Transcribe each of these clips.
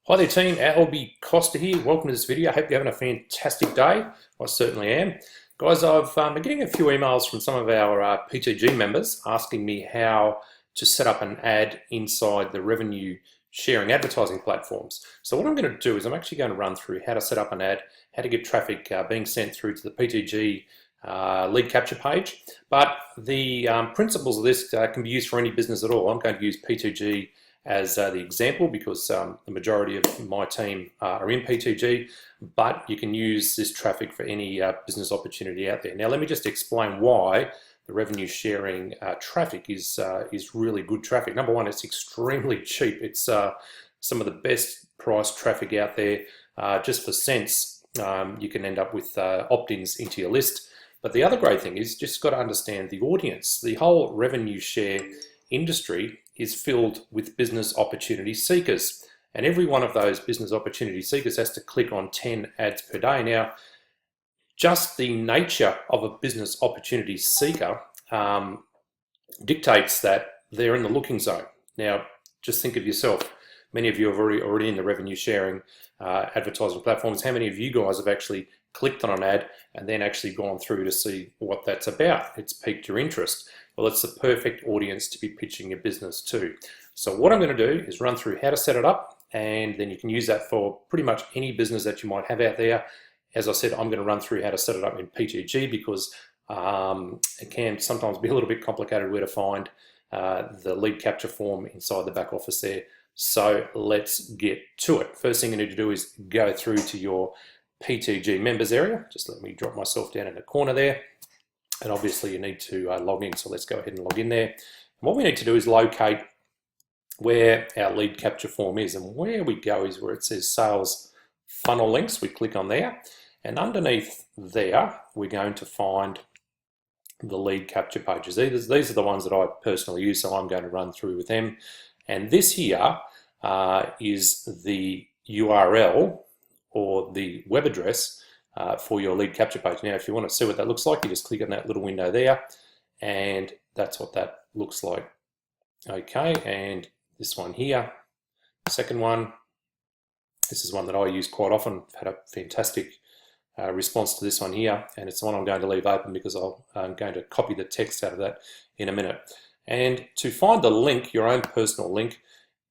Hi there team, Albie Costa here. Welcome to this video. I hope you're having a fantastic day. I certainly am. Guys, I've been getting a few emails from some of our PTG members asking me how to set up an ad inside the revenue sharing advertising platforms. So what I'm going to do is I'm actually going to run through how to set up an ad, how to get traffic being sent through to the PTG lead capture page. But the principles of this can be used for any business at all. I'm going to use PTG as the example because the majority of my team are in PTG, but you can use this traffic for any business opportunity out there. Now let me just explain why the revenue sharing traffic is really good traffic. Number one, it's extremely cheap. It's some of the best priced traffic out there. Just for cents, you can end up with opt-ins into your list. But the other great thing is just got to understand the audience. The whole revenue share industry is filled with business opportunity seekers, and every one of those business opportunity seekers has to click on 10 ads per day. Now, just the nature of a business opportunity seeker dictates that they're in the looking zone. Now, just think of yourself. Many of you are already in the revenue sharing advertising platforms. How many of you guys have actually clicked on an ad and then actually gone through to see what that's about? It's piqued your interest. Well, it's the perfect audience to be pitching your business to. So what I'm going to do is run through how to set it up, and then you can use that for pretty much any business that you might have out there. As I said, I'm going to run through how to set it up in PTG because it can sometimes be a little bit complicated where to find the lead capture form inside the back office there. So let's get to it. First thing you need to do is go through to your PTG members area. Just let me drop myself down in the corner there. And obviously you need to log in. So let's go ahead and log in there. And what we need to do is locate where our lead capture form is. And where we go is where it says sales funnel links. We click on there. And underneath there, we're going to find the lead capture pages. These are the ones that I personally use, so I'm going to run through with them. And this here is the URL or the web address for your lead capture page. Now, if you want to see what that looks like, you just click on that little window there, and that's what that looks like. Okay, and this one here, second one, this is one that I use quite often. I've had a fantastic response to this one here, and it's the one I'm going to leave open because I'm going to copy the text out of that in a minute. And to find the link, your own personal link,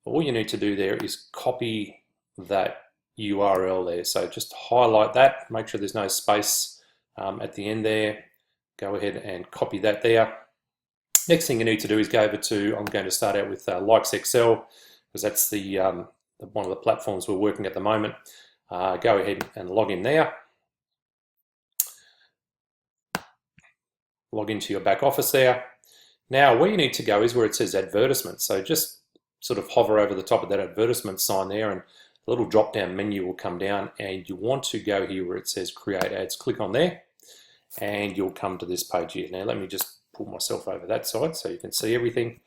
all you need to do there is copy that URL there. So just highlight that, make sure there's no space at the end there. Go ahead and copy that there. Next thing you need to do is go over to, I'm going to start out with Likes Excel because that's the one of the platforms we're working at the moment. Go ahead and log in there. Log into your back office there. Now, where you need to go is where it says advertisement. So just sort of hover over the top of that advertisement sign there, and a little drop-down menu will come down, and you want to go here where it says create ads. Click on there, and you'll come to this page here. Now, let me just pull myself over that side so you can see everything.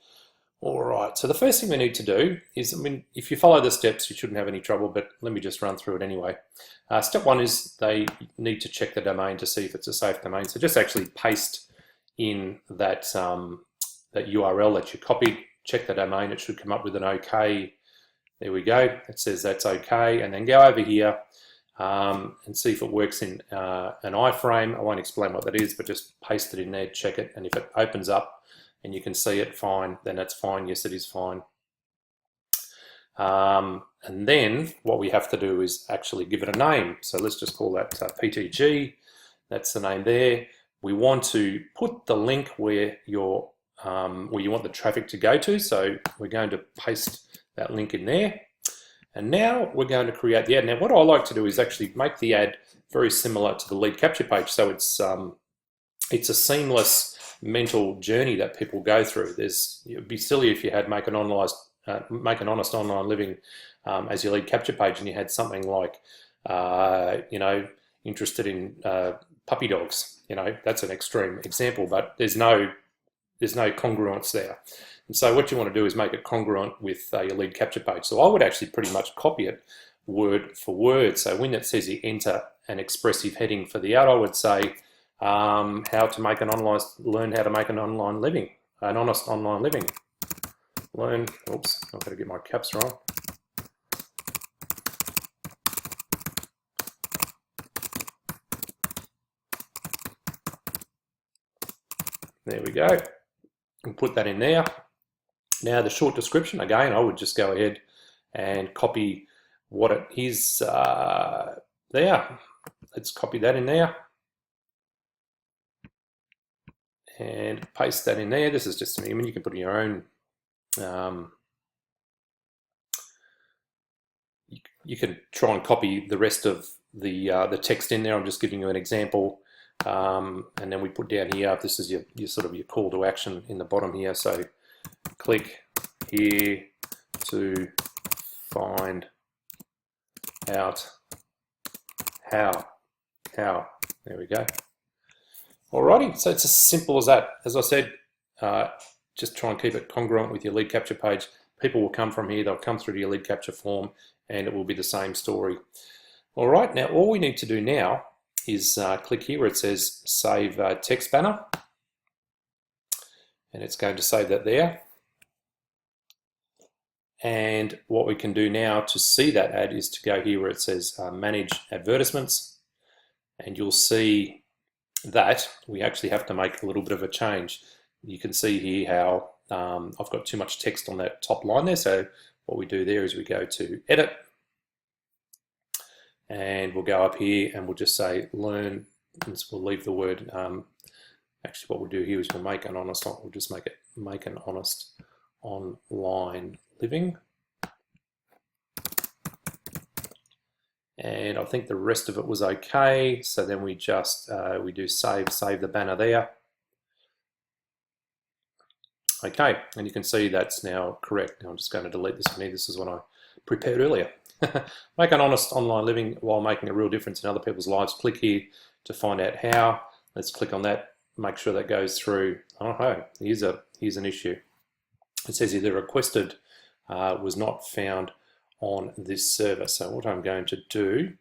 All right, so the first thing we need to do is, if you follow the steps, you shouldn't have any trouble, but let me just run through it anyway. Step one is they need to check the domain to see if it's a safe domain. So just actually paste in that that URL that you copied, check the domain, it should come up with an OK. There we go, it says that's OK, and then go over here and see if it works in an iframe. I won't explain what that is, but just paste it in there, check it, and if it opens up and you can see it fine, then that's fine. Yes, it is fine. And then what we have to do is actually give it a name. So let's just call that PTG. That's the name there. We want to put the link where you want the traffic to go to. So we're going to paste that link in there. And now we're going to create the ad. Now what I like to do is actually make the ad very similar to the lead capture page. So it's a seamless mental journey that people go through. It would be silly if you had make an honest online living as your lead capture page, and you had something like interested in puppy dogs. That's an extreme example, but there's no congruence there. And so what you want to do is make it congruent with your lead capture page. So I would actually pretty much copy it word for word. So when it says you enter an expressive heading for the ad, I would say learn how to make an online living, an honest online living. Oops, I've got to get my caps wrong. There we go. And put that in there. Now the short description, again, I would just go ahead and copy what it is there. Let's copy that in there. And paste that in there. This is just an image. You can put in your own. You can try and copy the rest of the text in there. I'm just giving you an example. And then we put down here, this is your sort of your call to action in the bottom here. So click here to find out how. There we go. Alrighty, so it's as simple as that. As I said, just try and keep it congruent with your lead capture page. People will come from here, they'll come through to your lead capture form, and it will be the same story. All right, now all we need to do now is click here where it says Save Text Banner, and it's going to save that there. And what we can do now to see that ad is to go here where it says Manage Advertisements, and you'll see that we actually have to make a little bit of a change. You can see here how I've got too much text on that top line there. So what we do there is we go to Edit, and we'll go up here and we'll just say Learn. We'll leave the word. Actually, what we'll do here is we'll make an honest. We'll just make it Make an Honest Online Living. And I think the rest of it was okay. So then we just we do save the banner there. Okay, and you can see that's now correct. Now I'm just going to delete this one here. This is what I prepared earlier. Make an honest online living while making a real difference in other people's lives. Click here to find out how. Let's click on that. Make sure that goes through. Oh, here's an issue. It says here the requested was not found on this server. So what I'm going to do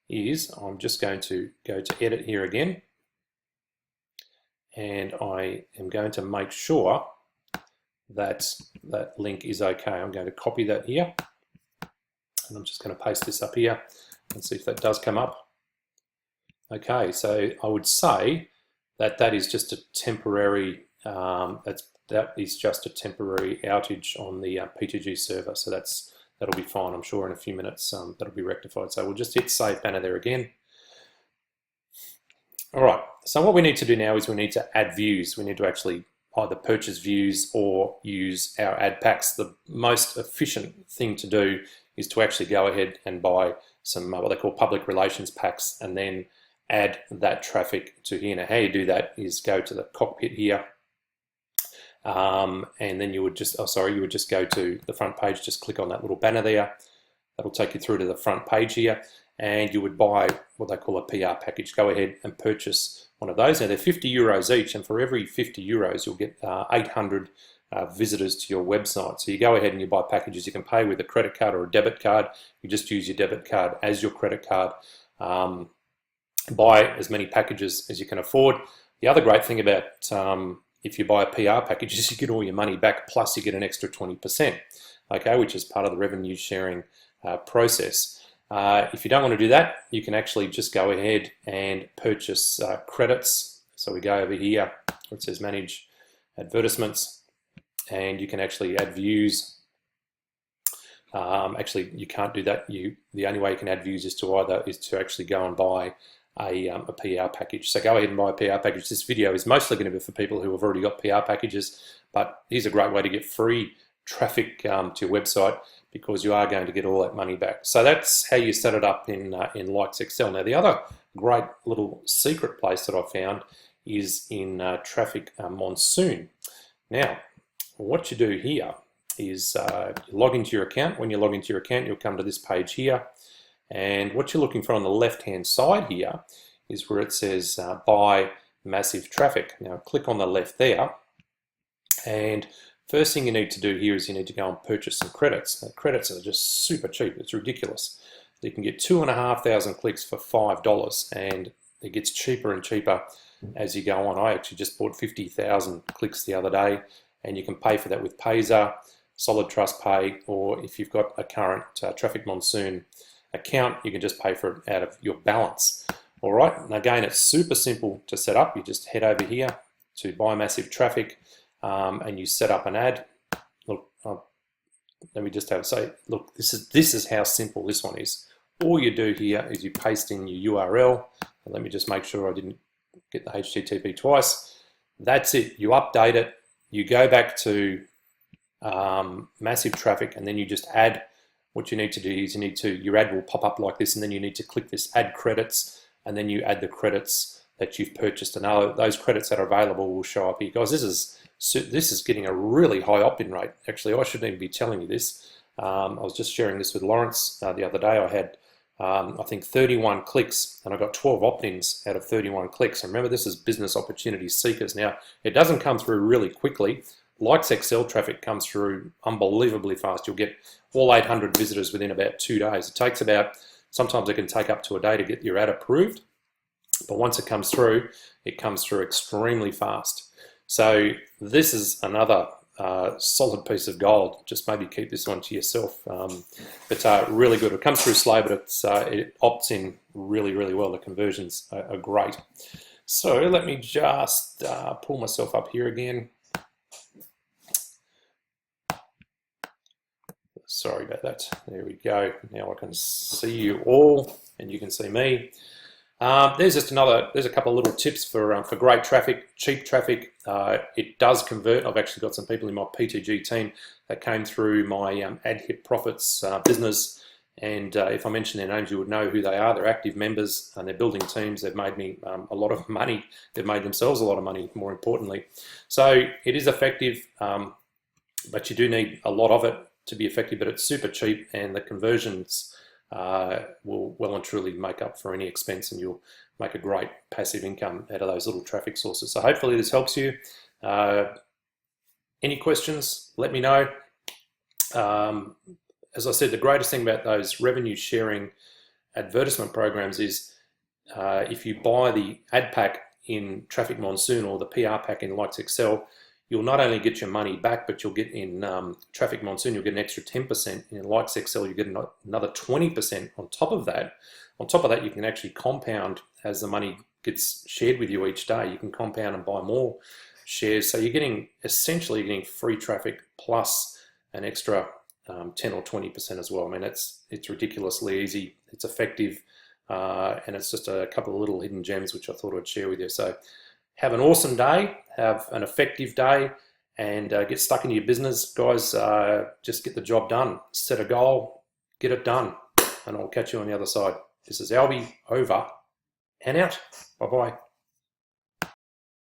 is I'm just going to go to Edit here again, and I am going to make sure that that link is okay. I'm going to copy that here, and I'm just going to paste this up here and see if that does come up. Okay, so I would say that that is just a temporary that is just a temporary outage on the P2G server. So that'll be fine. I'm sure in a few minutes that'll be rectified. So we'll just hit Save Banner there again. All right, so what we need to do now is we need to add views. We need to actually either purchase views or use our ad packs. The most efficient thing to do is to actually go ahead and buy some what they call public relations packs and then add that traffic to here. Now how you do that is go to the cockpit here, and then you would just you would just go to the front page, just click on that little banner there. That'll take you through to the front page here, and you would buy what they call a PR package. Go ahead and purchase one of those. Now they're €50 each, and for every €50 you'll get 800 visitors to your website. So you go ahead and you buy packages. You can pay with a credit card or a debit card. You just use your debit card as your credit card. Buy as many packages as you can afford. The other great thing about if you buy a PR package is you get all your money back, plus you get an extra 20%, okay, which is part of the revenue sharing process. If you don't want to do that, you can actually just go ahead and purchase credits. So we go over here where it says Manage Advertisements, and you can actually add views. Actually, you can't do that. The only way you can add views is to actually go and buy a PR package. So go ahead and buy a PR package. This video is mostly going to be for people who have already got PR packages, but here's a great way to get free traffic to your website, because you are going to get all that money back. So that's how you set it up in Likes Excel. Now the other great little secret place that I found is in Traffic Monsoon. Now what you do here is you log into your account. When you log into your account, you'll come to this page here, and what you're looking for on the left hand side here is where it says Buy Massive Traffic. Now click on the left there, and first thing you need to do here is you need to go and purchase some credits. Now, credits are just super cheap. It's ridiculous. You can get 2,500 clicks for $5, and it gets cheaper and cheaper as you go on. I actually just bought 50,000 clicks the other day, and you can pay for that with Payzer, Solid Trust Pay, or if you've got a current Traffic Monsoon account, you can just pay for it out of your balance. All right, and again, it's super simple to set up. You just head over here to buy massive traffic, and you set up an ad. Look, let me just have a say. Look, this is how simple this one is. All you do here is you paste in your URL. And let me just make sure I didn't get the HTTP twice. That's it. You update it. You go back to massive traffic, and then you just add. What you need to do is your ad will pop up like this, and then you need to click this add credits, and then you add the credits that you've purchased, and those credits that are available will show up here. Guys, this is getting a really high opt-in rate. Actually, I shouldn't even be telling you this. I was just sharing this with Lawrence the other day. I had I think 31 clicks, and I got 12 opt-ins out of 31 clicks. And remember, this is business opportunity seekers. Now, it doesn't come through really quickly. Likes Excel traffic comes through unbelievably fast. You'll get all 800 visitors within about 2 days. It takes sometimes it can take up to a day to get your ad approved, but once it comes through extremely fast. So this is another solid piece of gold. Just maybe keep this one to yourself. But really good. It comes through slow, but it opts in really, really well. The conversions are great. So let me just pull myself up here again. Sorry about that. There we go. Now I can see you all, and you can see me. There's a couple of little tips for great traffic, cheap traffic. It does convert. I've actually got some people in my PTG team that came through my AdHit Profits business, and if I mention their names, you would know who they are. They're active members, and they're building teams. They've made me a lot of money. They've made themselves a lot of money, more importantly. So it is effective, but you do need a lot of it to be effective, but it's super cheap, and the conversions will well and truly make up for any expense, and you'll make a great passive income out of those little traffic sources. So hopefully this helps you. Any questions, let me know. As I said, the greatest thing about those revenue sharing advertisement programs is if you buy the ad pack in Traffic Monsoon or the PR pack in Likes Excel, you'll not only get your money back, but you'll get in Traffic Monsoon, you'll get an extra 10%. In Likes Excel, you get another 20% on top of that. On top of that, you can actually compound as the money gets shared with you each day. You can compound and buy more shares. So you're essentially getting free traffic plus an extra 10 or 20% as well. I mean, it's ridiculously easy. It's effective. And it's just a couple of little hidden gems which I thought I'd share with you. So have an awesome day, have an effective day, and get stuck into your business. Guys, just get the job done. Set a goal, get it done, and I'll catch you on the other side. This is Albie, over and out. Bye-bye.